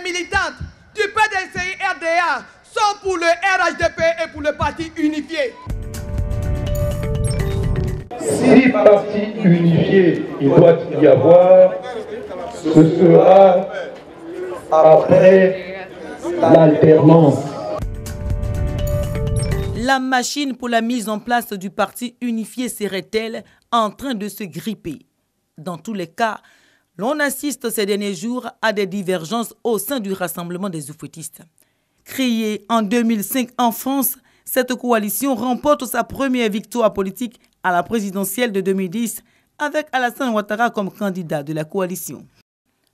les militantes du PDCI RDA sont pour le RHDP et pour le parti unifié. Si parti unifié il doit y avoir, ce sera après l'alternance. La machine pour la mise en place du parti unifié serait-elle en train de se gripper? Dans tous les cas, l'on assiste ces derniers jours à des divergences au sein du Rassemblement des oufouettistes. Créée en 2005 en France, cette coalition remporte sa première victoire politique à la présidentielle de 2010 avec Alassane Ouattara comme candidat de la coalition.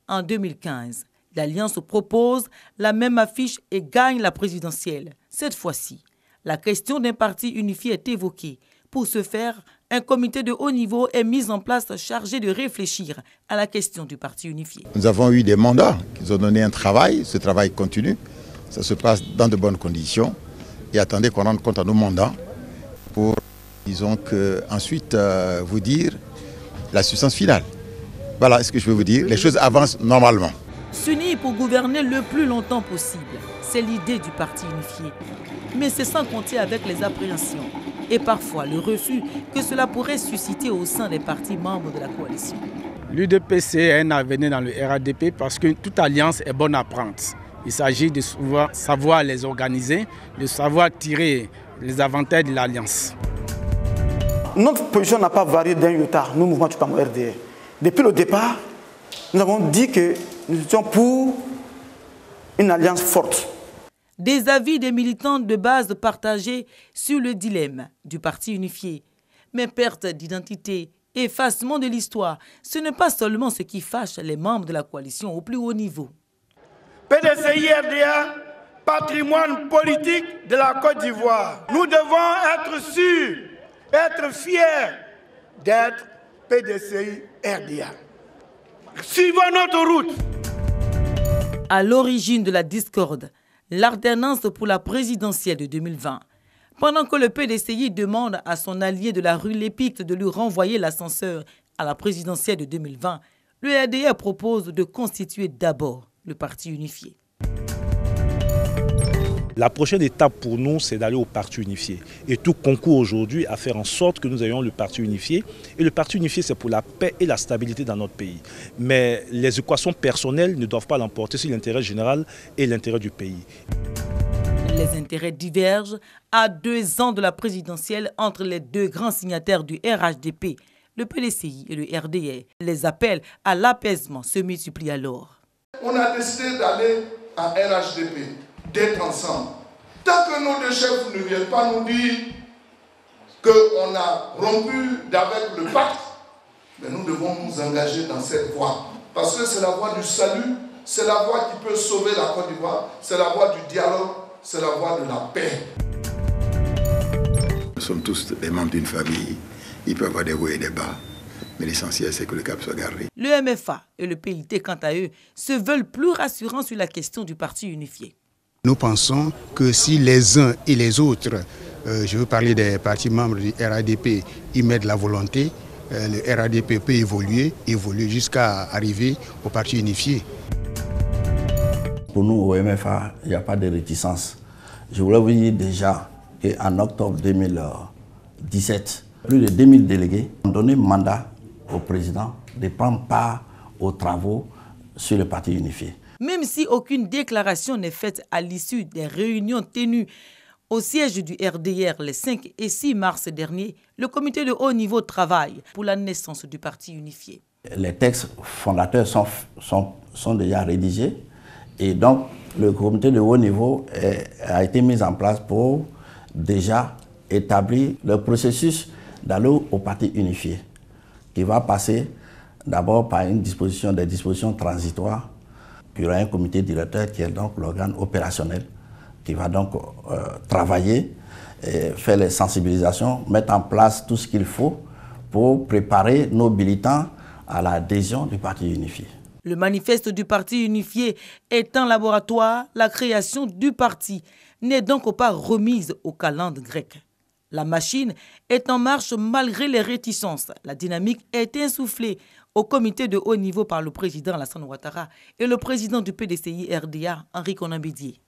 En 2015, l'Alliance propose la même affiche et gagne la présidentielle. Cette fois-ci, la question d'un parti unifié est évoquée. Pour ce faire, un comité de haut niveau est mis en place chargé de réfléchir à la question du parti unifié. Nous avons eu des mandats qui ont donné un travail, ce travail continue, ça se passe dans de bonnes conditions et attendez qu'on rende compte à nos mandats pour, disons ensuite vous dire la substance finale. Voilà ce que je veux vous dire, les choses avancent normalement. S'unir pour gouverner le plus longtemps possible, c'est l'idée du parti unifié. Mais c'est sans compter avec les appréhensions et parfois le refus que cela pourrait susciter au sein des partis membres de la coalition. L'UDPC a un avenir dans le RHDP parce que toute alliance est bonne à prendre. Il s'agit de savoir les organiser, de savoir tirer les avantages de l'alliance. Notre position n'a pas varié d'un iota, nous, mouvement du PAM RDR. Depuis le départ, nous avons dit que nous étions pour une alliance forte. Des avis des militants de base partagés sur le dilemme du parti unifié. Mais perte d'identité, effacement de l'histoire, ce n'est pas seulement ce qui fâche les membres de la coalition au plus haut niveau. PDCI RDA, patrimoine politique de la Côte d'Ivoire. Nous devons être sûrs, être fiers d'être PDCI RDA. Suivons notre route. À l'origine de la discorde, l'alternance pour la présidentielle de 2020. Pendant que le PDCI demande à son allié de la rue Lépicte de lui renvoyer l'ascenseur à la présidentielle de 2020, le RDR propose de constituer d'abord le parti unifié. La prochaine étape pour nous, c'est d'aller au parti unifié. Et tout concourt aujourd'hui à faire en sorte que nous ayons le parti unifié. Et le parti unifié, c'est pour la paix et la stabilité dans notre pays. Mais les équations personnelles ne doivent pas l'emporter sur l'intérêt général et l'intérêt du pays. Les intérêts divergent à 2 ans de la présidentielle entre les 2 grands signataires du RHDP, le PDCI et le RDR. Les appels à l'apaisement se multiplient alors. On a décidé d'aller à RHDP. D'être ensemble. Tant que nos 2 chefs ne viennent pas nous dire qu'on a rompu avec le pacte, mais nous devons nous engager dans cette voie. Parce que c'est la voie du salut, c'est la voie qui peut sauver la Côte d'Ivoire, c'est la voie du dialogue, c'est la voie de la paix. Nous sommes tous des membres d'une famille, il peut y avoir des hauts et des bas. Mais l'essentiel, c'est que le cap soit gardé. Le MFA et le PIT, quant à eux, se veulent plus rassurants sur la question du parti unifié. Nous pensons que si les uns et les autres, je veux parler des partis membres du RHDP, y mettent la volonté, le RHDP peut évoluer jusqu'à arriver au parti unifié. Pour nous, au MFA, il n'y a pas de réticence. Je voulais vous dire déjà qu'en octobre 2017, plus de 2000 délégués ont donné mandat au président de prendre part aux travaux sur le parti unifié. Même si aucune déclaration n'est faite à l'issue des réunions tenues au siège du RDR les 5 et 6 mars dernier, le comité de haut niveau travaille pour la naissance du parti unifié. Les textes fondateurs sont déjà rédigés et donc le comité de haut niveau a été mis en place pour déjà établir le processus d'aller au parti unifié qui va passer d'abord par des dispositions transitoires. Il y aura un comité directeur qui est donc l'organe opérationnel qui va donc travailler, faire les sensibilisations, mettre en place tout ce qu'il faut pour préparer nos militants à l'adhésion du parti unifié. Le manifeste du parti unifié est un laboratoire. La création du parti n'est donc pas remise au calendrier grec. La machine est en marche malgré les réticences. La dynamique est insufflée au comité de haut niveau par le président Alassane Ouattara et le président du PDCI RDA, Henri Konan Bédié.